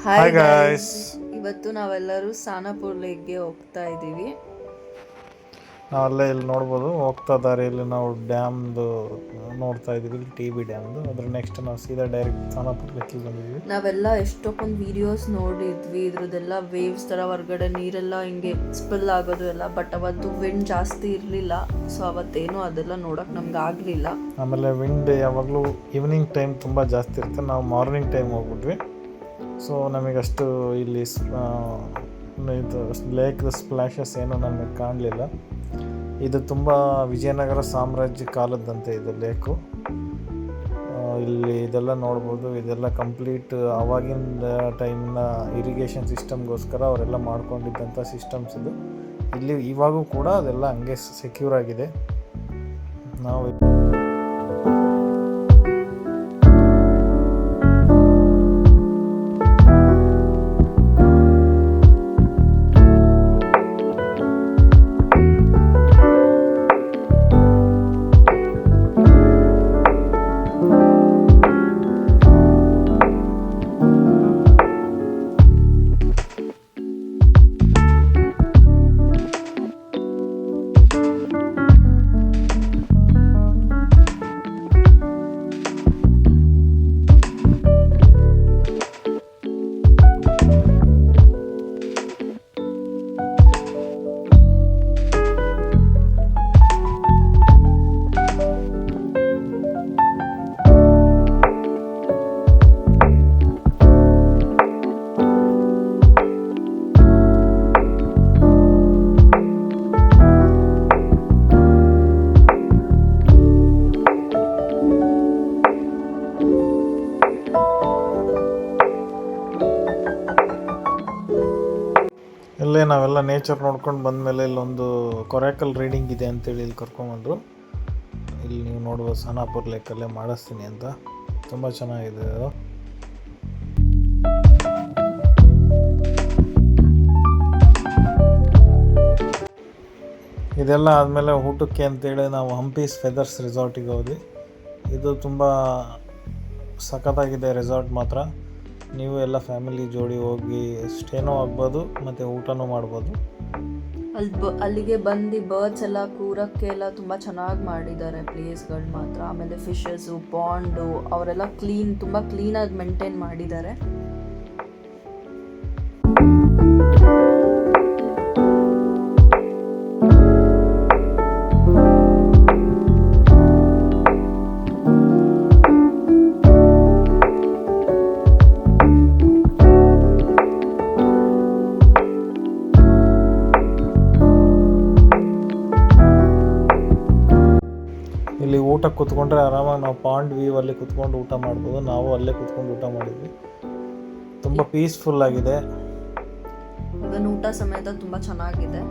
Hi hi guys, guys. ಇವತ್ತು ನಾವೆಲ್ಲರೂ ಸಾನಾಪುರ್ ಲೇಕ್ಗೆ ಹೋಗ್ತಾ ಇದ್ದೀವಿ. ನಾವಲ್ಲೇ ಇಲ್ಲಿ ನೋಡ್ಬೋದು, ಹೋಗ್ತಾ ದಾರಿಯಲ್ಲಿ ನಾವು ಡ್ಯಾಮ್ದು ನೋಡ್ತಾ ಇದ್ದೀವಿ, ಟಿ ಬಿ ಡ್ಯಾಮ್ದು. ಅದ್ರ ನೆಕ್ಸ್ಟ್ ನಾವು ಸೀದಾ ಡೈರೆಕ್ಟ್ ಖಾನಾಪುರ್ ಲೇಕಿಗೆ ಬಂದಿದ್ದೀವಿ. ನಾವೆಲ್ಲ ಎಷ್ಟೊಂದು ವಿಡಿಯೋಸ್ ನೋಡಿದ್ವಿ, ಇದ್ರದ್ದೆಲ್ಲ ವೇವ್ಸ್ ಥರ ಹೊರಗಡೆ ನೀರೆಲ್ಲ ಹಿಂಗೆ ಸ್ಪಿಲ್ ಆಗೋದು ಎಲ್ಲ. ಬಟ್ ಅವತ್ತು ವಿಂಡ್ ಜಾಸ್ತಿ ಇರಲಿಲ್ಲ, ಸೊ ಅವತ್ತೇನು ಅದೆಲ್ಲ ನೋಡೋಕೆ ನಮ್ಗೆ ಆಗಲಿಲ್ಲ. ಆಮೇಲೆ ವಿಂಡ್ ಯಾವಾಗಲೂ ಈವ್ನಿಂಗ್ ಟೈಮ್ ತುಂಬ ಜಾಸ್ತಿ ಇರುತ್ತೆ. ನಾವು ಮಾರ್ನಿಂಗ್ ಟೈಮ್ ಹೋಗ್ಬಿಟ್ವಿ, ಸೊ ನಮಗಷ್ಟು ಇಲ್ಲಿ ಇದು ಲೇಕ್ದು ಸ್ಪ್ಲಾಶಸ್ ಏನು ನಮಗೆ ಕಾಣಲಿಲ್ಲ. ಇದು ತುಂಬ ವಿಜಯನಗರ ಸಾಮ್ರಾಜ್ಯ ಕಾಲದ್ದಂತೆ ಇದು ಲೇಕು. ಇಲ್ಲಿ ಇದೆಲ್ಲ ನೋಡ್ಬೋದು. ಇದೆಲ್ಲ ಕಂಪ್ಲೀಟ್ ಆವಾಗಿನ ಟೈಮ್ನ ಇರಿಗೇಷನ್ ಸಿಸ್ಟಮ್ಗೋಸ್ಕರ ಅವರೆಲ್ಲ ಮಾಡ್ಕೊಂಡಿದ್ದಂಥ ಸಿಸ್ಟಮ್ಸ್ ಇದು. ಇಲ್ಲಿ ಇವಾಗೂ ಕೂಡ ಅದೆಲ್ಲ ಹಂಗೆ ಸೆಕ್ಯೂರ್ ಆಗಿದೆ. ನಾವು ಇಲ್ಲೇ ನಾವೆಲ್ಲ ನೇಚರ್ ನೋಡ್ಕೊಂಡು ಬಂದಮೇಲೆ ಇಲ್ಲೊಂದು ಕೊರಾಕಲ್ ರೀಡಿಂಗ್ ಇದೆ ಅಂತೇಳಿ ಇಲ್ಲಿ ಕರ್ಕೊಂಬಂದರು. ಇಲ್ಲಿ ನೀವು ನೋಡುವ ಸಾನಾಪುರ್ ಲೇಕಲ್ಲೇ ಮಾಡಿಸ್ತೀನಿ ಅಂತ, ತುಂಬ ಚೆನ್ನಾಗಿದೆ ಅದು. ಇದೆಲ್ಲ ಆದಮೇಲೆ ಊಟಕ್ಕೆ ಅಂತೇಳಿ ನಾವು ಹಂಪೀಸ್ ಫೆದರ್ಸ್ ರೆಸಾರ್ಟಿಗೆ ಹೋದ್ವಿ. ಇದು ತುಂಬ ಸಖತ್ತಾಗಿದೆ ರೆಸಾರ್ಟ್ ಮಾತ್ರ. ನೀವು ಎಲ್ಲ ಫ್ಯಾಮಿಲಿ ಜೋಡಿ ಹೋಗಿ ಸ್ಟೇನೂ ಆಗ್ಬೋದು ಮತ್ತು ಊಟನೂ ಮಾಡ್ಬೋದು. ಅಲ್ಲಿಗೆ ಬಂದು ಬರ್ಡ್ಸ್ ಎಲ್ಲ ಕೂರಕ್ಕೆ ಎಲ್ಲ ತುಂಬ ಚೆನ್ನಾಗಿ ಮಾಡಿದ್ದಾರೆ ಪ್ಲೇಸ್ಗಳು ಮಾತ್ರ. ಆಮೇಲೆ ಫಿಶಸ್ಸು, ಪಾಂಡು ಅವರೆಲ್ಲ ತುಂಬ ಕ್ಲೀನಾಗಿ ಮೇಂಟೈನ್ ಮಾಡಿದ್ದಾರೆ. ಇಲ್ಲಿ ಊಟ ಕೂತ್ಕೊಂಡ್ರೆ ಆರಾಮಾಗಿ ನಾವು ಪಾಂಡ್ ವ್ಯೂವಲ್ಲಿ ಕೂತ್ಕೊಂಡು ಊಟ ಮಾಡ್ಬೋದು. ನಾವು ಅಲ್ಲೇ ಕೂತ್ಕೊಂಡು ಊಟ ಮಾಡಿದ್ವಿ. ತುಂಬ ಪೀಸ್ಫುಲ್ ಆಗಿದೆ. ಇವನ್ ಊಟ ಸಮೇತ ತುಂಬ ಚೆನ್ನಾಗಿದೆ.